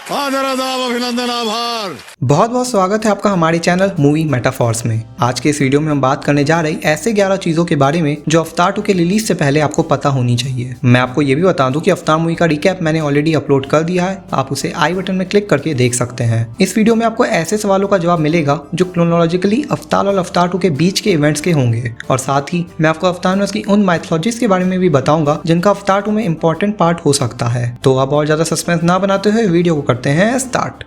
आदर आदाब अभिनंदन आभार। बहुत बहुत स्वागत है आपका हमारे चैनल मूवी मेटाफॉर्स में। आज के इस वीडियो में हम बात करने जा रहे ऐसे 11 चीजों के बारे में जो अवतार 2 के रिलीज से पहले आपको पता होनी चाहिए। मैं आपको ये भी बता दूं कि अवतार मूवी का रिकैप मैंने ऑलरेडी अपलोड कर दिया है, आप उसे आई बटन में क्लिक करके देख सकते हैं। इस वीडियो में आपको ऐसे सवालों का जवाब मिलेगा जो क्रोनोलॉजिकली अवतार और अवतार 2 के बीच के इवेंट्स के होंगे, और साथ ही मैं आपको अवतार की उन माइथोलॉजीज के बारे में भी बताऊंगा जिनका अवतार 2 में इंपॉर्टेंट पार्ट हो सकता है। तो अब और ज्यादा सस्पेंस ना बनाते हुए वीडियो को करते हैं स्टार्ट।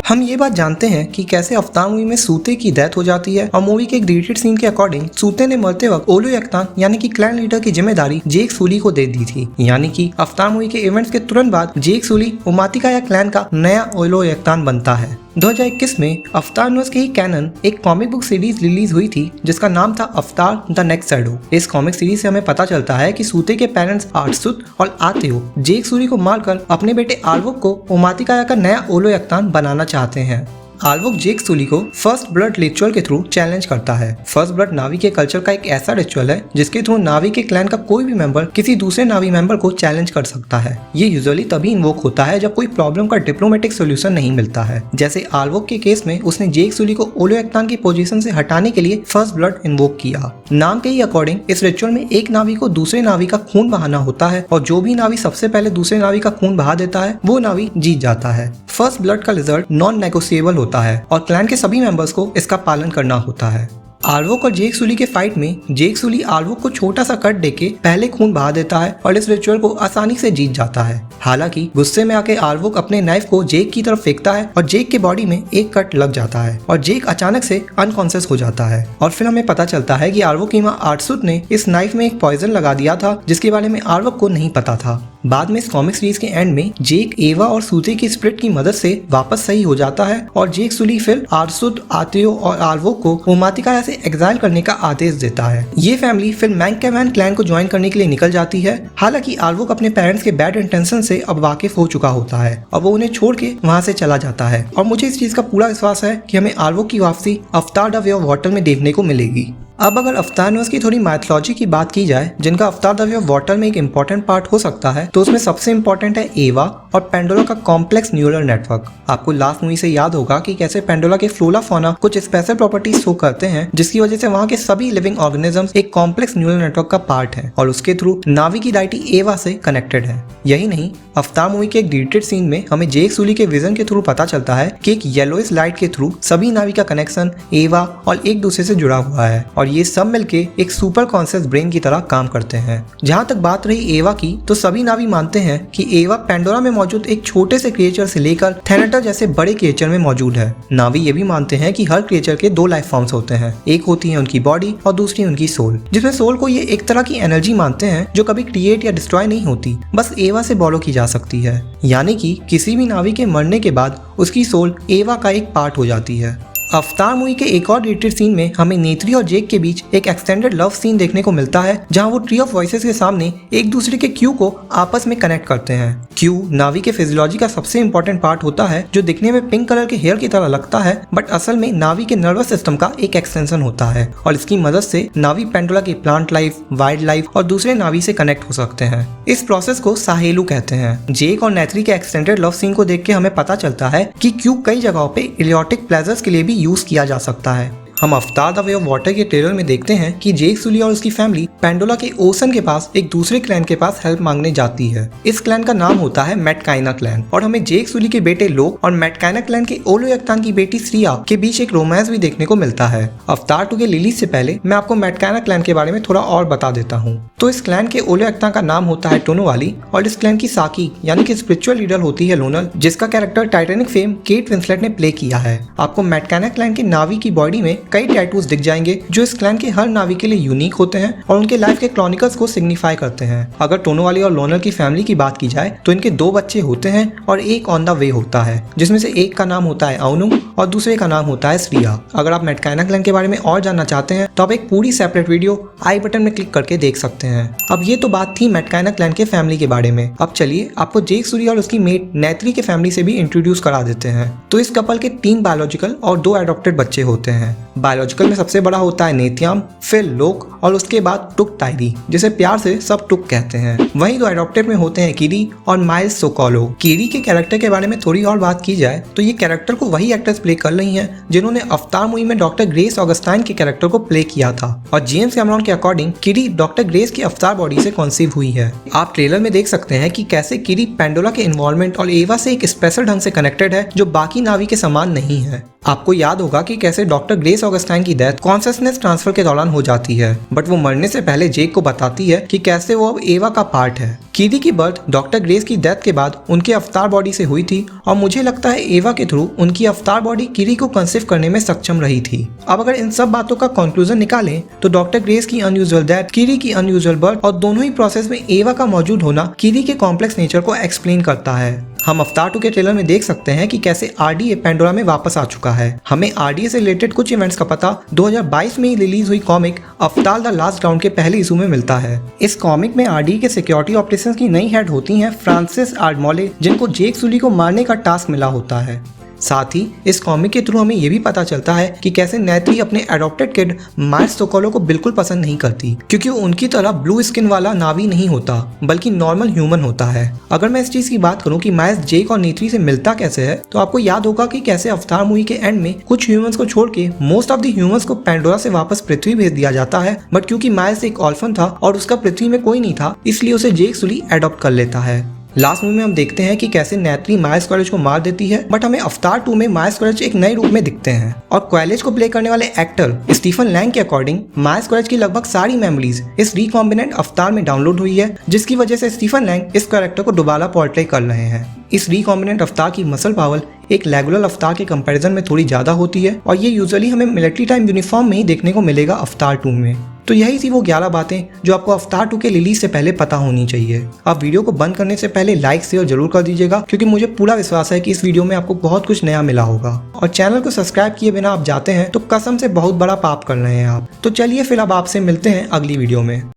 हम ये बात जानते हैं कि कैसे अवतार मूवी में सूते की डेथ हो जाती है, और मूवी के एक डिलीटेड सीन के अकॉर्डिंग सूते ने मरते वक्त ओलो यक्तान यानी कि क्लैन लीडर की जिम्मेदारी जेक सूली को दे दी थी। यानी कि अवतार मूवी के इवेंट्स के तुरंत बाद जेक सूली उमातिका या क्लैन का नया ओलो यक्तान बनता है। 2021 में अवतार यूनिवर्स के ही कैनन एक कॉमिक बुक सीरीज रिलीज हुई थी जिसका नाम था अवतार द नेक्स्ट शैडो। इस कॉमिक सीरीज से हमें पता चलता है कि सूते के पेरेंट्स आर्टसुत और आतेओ जेक सूली को मारकर अपने बेटे आल्वुक को उमातिकाया का नया ओलो यक्तान बनाना चाहते हैं। आल्वुक जेक सूली को फर्स्ट ब्लड रिचुअल के थ्रू चैलेंज करता है। फर्स्ट ब्लड नावी के कल्चर का एक ऐसा रिचुअल है जिसके थ्रू नावी के क्लैन का कोई भी मेंबर किसी दूसरे नावी मेंबर को चैलेंज कर सकता है। ये यूजुअली तभी इन्वोक होता है जब कोई प्रॉब्लम का डिप्लोमेटिक सोल्यूशन नहीं मिलता है। जैसे आल्वुक के केस में उसने जेक सूली को ओलो यक्तान की पोजीशन से हटाने के लिए फर्स्ट ब्लड इन्वोक किया। नाम के ही अकॉर्डिंग इस रिचुअल में एक नावी को दूसरे नावी का खून बहाना होता है, और जो भी नावी सबसे पहले दूसरे नावी का खून बहा देता है वो नावी जीत जाता है। फर्स्ट ब्लड का रिजल्ट नॉन नेगोशिएबल होता है और क्लैन के सभी मेंबर्स को इसका पालन करना होता है। आल्वुक और जेक सूली के फाइट में जेक सूली आल्वुक को छोटा सा कट देके पहले खून बहा देता है और इस रिचुअल को आसानी से जीत जाता है। हालांकि गुस्से में आके आल्वुक अपने नाइफ को जेक की तरफ फेंकता है और जेक के बॉडी में एक कट लग जाता है और जेक अचानक से अनकॉन्शियस हो जाता है। और फिर हमें पता चलता है कि आल्वुक की मां आर्टसुत ने इस नाइफ में एक पॉइजन लगा दिया था जिसके बारे में आल्वुक को नहीं पता था। बाद में इस कॉमिक सीरीज के एंड में जेक एवा और सूते की स्प्रिट की मदद से वापस सही हो जाता है और जेक सूली फिर आर्टसुत, आतेओ और आल्वुक को उमातिकाया से एग्जाइल करने का आदेश देता है। ये फैमिली फिर मैंकैमैन क्लैन को ज्वाइन करने के लिए निकल जाती है। हालांकि आल्वुक अपने पेरेंट्स के बैड इंटेंशन से अब वाकिफ हो चुका होता है और वो उन्हें छोड़ के वहाँ से चला जाता है। और मुझे इस चीज का पूरा विश्वास है कि हमें आल्वुक की वापसी अवतार द वे ऑफ वाटर में देखने को मिलेगी। अब अगर अवतार यूनिवर्स की थोड़ी माइथोलॉजी की बात की जाए जिनका अवतार द वे ऑफ वाटर में एक इंपॉर्टेंट पार्ट हो सकता है, तो उसमें सबसे इंपॉर्टेंट है एवा और पेंडोला का कॉम्प्लेक्स न्यूरल नेटवर्क। आपको लास्ट मूवी से याद होगा कि कैसे पेंडोला के फ्लोरा फौना कुछ स्पेशल प्रॉपर्टीज शो करते हैं जिसकी वजह से वहाँ के सभी लिविंग ऑर्गेनिजम्स एक कॉम्प्लेक्स न्यूरल नेटवर्क का पार्ट है और उसके थ्रू नावी की डाइटी एवा से कनेक्टेड है। यही नहीं, अवतार मूवी के एक डिलीटेड सीन में हमें जेक सूली के विजन के थ्रू पता चलता है कि एक येलोइश लाइट के थ्रू सभी नावी का कनेक्शन एवा और एक दूसरे से जुड़ा हुआ है और ये सब मिलके एक सुपर कॉन्शियस ब्रेन की तरह काम करते हैं। जहाँ तक बात रही एवा की, तो सभी नावी मानते हैं कि एवा पेंडोरा में मौजूद एक छोटे से क्रिएचर से लेकर थेनेटर जैसे बड़े क्रिएचर में मौजूद है। नावी ये भी मानते हैं कि हर क्रिएचर के 2 लाइफ फॉर्म्स होते हैं, एक होती है उनकी बॉडी और दूसरी उनकी सोल, जिसमें सोल को ये एक तरह की एनर्जी मानते हैं जो कभी क्रिएट या डिस्ट्रॉय नहीं होती, बस एवा से बोरो की जा सकती है। यानी कि किसी भी नावी के मरने के बाद उसकी सोल एवा का एक पार्ट हो जाती है। अवतार मूवी के एक और डिलीटेड सीन में हमें नेत्री और जेक के बीच एक एक्सटेंडेड लव सीन देखने को मिलता है जहां वो ट्री ऑफ वॉइसेस के सामने एक दूसरे के क्यू को आपस में कनेक्ट करते हैं। क्यू नावी के फिजियोलॉजी का सबसे इंपॉर्टेंट पार्ट होता है जो दिखने में पिंक कलर के हेयर की तरह लगता है, बट असल में नावी के नर्वस सिस्टम का एक एक्सटेंशन होता है और इसकी मदद से नावी पेंडोला की प्लांट लाइफ, वाइल्ड लाइफ और दूसरे नावी से कनेक्ट हो सकते हैं। इस प्रोसेस को साहेलू कहते हैं। जेक और नेत्री के एक्सटेंडेड लव सीन को देख के हमें पता चलता है कि क्यू कई जगहों पे इलियोटिक प्लेजर्स के लिए भी यूज किया जा सकता है। हम अवतार द वे ऑफ वाटर के ट्रेलर में देखते हैं कि जेक सूली और उसकी फैमिली पेंडोला के ओशन के पास एक दूसरे क्लैन के पास हेल्प मांगने जाती है। इस क्लैन का नाम होता है मैटकाइना क्लैन और हमें जेक सूली के बेटे लोक और मैटकाइना क्लैन के ओलो यक्तान की बेटी श्रिया के बीच एक रोमांस भी देखने को मिलता है। अवतार 2 के रिलीज से पहले मैं आपको मैटकाइना क्लैन के बारे में थोड़ा और बता देता हूँ। तो इस क्लैन के ओलो यक्तान का नाम होता है टोनोवाली और इस क्लैन की साकी यानी कि स्पिरिचुअल लीडर होती है लोनल, जिसका character Titanic fame Kate Winslet ने प्ले किया है। आपको मैटकाइना क्लैन की नावी की बॉडी में कई टैटूज दिख जाएंगे जो इस क्लैन के हर नावी के लिए यूनिक होते हैं और उनके लाइफ के क्रॉनिकल्स को सिग्निफाई करते हैं। अगर टोनोवाली और लोनल की फैमिली की बात की जाए तो इनके 2 बच्चे होते हैं और एक ऑन द वे होता है, जिसमें से एक का नाम होता है अवनु और दूसरे का नाम होता है श्रिया। अगर आप मैटकाइना क्लैन के बारे में और जानना चाहते हैं तो आप एक पूरी सेपरेट वीडियो आई बटन में क्लिक करके देख सकते हैं। अब ये तो बात थी मैटकाइना क्लैन के फैमिली के बारे में। अब चलिए आपको जेक सूरी और उसकी मेट नेत्री के फैमिली से भी इंट्रोड्यूस करा देते हैं। तो इस कपल के 3 बायोलॉजिकल और 2 एडॉप्टेड बच्चे होते हैं। बायोलॉजिकल में सबसे बड़ा होता है नेथियम, फिर लोक और उसके बाद टुक टाइरी, जिसे प्यार से सब टुक कहते हैं। वहीं दो एडॉप्टेड में होते हैं किरी और माइल्स सोकोलो। किरी के कैरेक्टर के बारे में थोड़ी और बात की जाए तो ये कैरेक्टर को वही एक्ट्रेस प्ले कर रही हैं जिन्होंने अवतार मूवी में डॉक्टर ग्रेस ऑगस्टाइन के कैरेक्टर को प्ले किया था। और जेम्स कैमरॉन के अकॉर्डिंग किरी डॉक्टर ग्रेस की अवतार बॉडी से कॉन्सीव हुई है। आप ट्रेलर में देख सकते हैं कि कैसे किरी पेंडोला के इन्वॉल्वमेंट और एवा से एक स्पेशल ढंग से कनेक्टेड है जो बाकी नावी के समान नहीं है। आपको याद होगा कि कैसे डॉक्टर ग्रेस ऑगस्टाइन की डेथ कॉन्शियसनेस ट्रांसफर के दौरान हो जाती है, बट वो मरने से पहले जेक को बताती है कि कैसे वो अब एवा का पार्ट है। किरी की बर्थ डॉक्टर ग्रेस की डेथ के बाद उनके अवतार बॉडी से हुई थी और मुझे लगता है एवा के थ्रू उनकी अवतार बॉडी किरी को कंसीव करने में सक्षम रही थी। अब अगर इन सब बातों का कंक्लूजन निकालें तो डॉक्टर ग्रेस की अनयूजुअल डेथ, किरी की अनयूजुअल बर्थ और दोनों ही प्रोसेस में एवा का मौजूद होना किरी के कॉम्प्लेक्स नेचर को एक्सप्लेन करता है। हम अवतार 2 के ट्रेलर में देख सकते हैं कि कैसे आरडीए पेंडोरा में वापस आ चुका है। हमें आरडीए से रिलेटेड कुछ इवेंट्स का पता 2022 में ही रिलीज हुई कॉमिक अवतार द लास्ट ग्राउंड के पहले इशू में मिलता है। इस कॉमिक में आरडीए के सिक्योरिटी ऑपरेशंस की नई हेड होती हैं फ्रांसिस आर्डमोले, जिनको जेक सुली को मारने का टास्क मिला होता है। साथ ही इस कॉमिक के थ्रू हमें ये भी पता चलता है कि कैसे नेत्री अपने एडॉप्टेड किड माइल्स सोकोलो को बिल्कुल पसंद नहीं करती, क्योंकि वो उनकी तरह ब्लू स्किन वाला नावी नहीं होता बल्कि नॉर्मल ह्यूमन होता है। अगर मैं इस चीज की बात करूं कि माइल्स जेक और नेत्री से मिलता कैसे है, तो आपको याद होगा कि कैसे अवतार मूवी के एंड में कुछ ह्यूमंस को छोड़ के मोस्ट ऑफ द ह्यूमंस को पेंडोरा से वापस पृथ्वी भेज दिया जाता है, बट क्योंकि माइल्स एक ऑर्फन था और उसका पृथ्वी में कोई नहीं था, इसलिए उसे जेक सुली एडॉप्ट कर लेता है। लास्ट मूवी में हम देखते हैं कि कैसे नेत्री माइल्स क्वेलेज को मार देती है, बट हमें अवतार 2 में माइल्स क्वेलेज एक नए रूप में दिखते हैं। और क्वेलेज को प्ले करने वाले एक्टर स्टीफन लैंग के अकॉर्डिंग माइल्स क्वेलेज की लगभग सारी मेमोरीज इस रिकॉम्बिनेंट अवतार में डाउनलोड हुई है, जिसकी वजह से स्टीफन लैंग इस कैरेक्टर को दोबारा पोर्ट्रे कर रहे हैं। इस रिकॉम्बिनेंट अवतार की मसल पावर एक रेगुलर अवतार के कंपैरिजन में थोड़ी ज्यादा होती है और ये यूजुअली हमें मिलिट्री टाइम यूनिफॉर्म में ही देखने को मिलेगा अवतार 2 में। तो यही थी वो 11 बातें जो आपको अवतार 2 के रिलीज से पहले पता होनी चाहिए। आप वीडियो को बंद करने से पहले लाइक शेयर जरूर कर दीजिएगा, क्योंकि मुझे पूरा विश्वास है कि इस वीडियो में आपको बहुत कुछ नया मिला होगा। और चैनल को सब्सक्राइब किए बिना आप जाते हैं तो कसम से बहुत बड़ा पाप कर रहे हैं आप। तो चलिए फिर अब आपसे मिलते हैं अगली वीडियो में।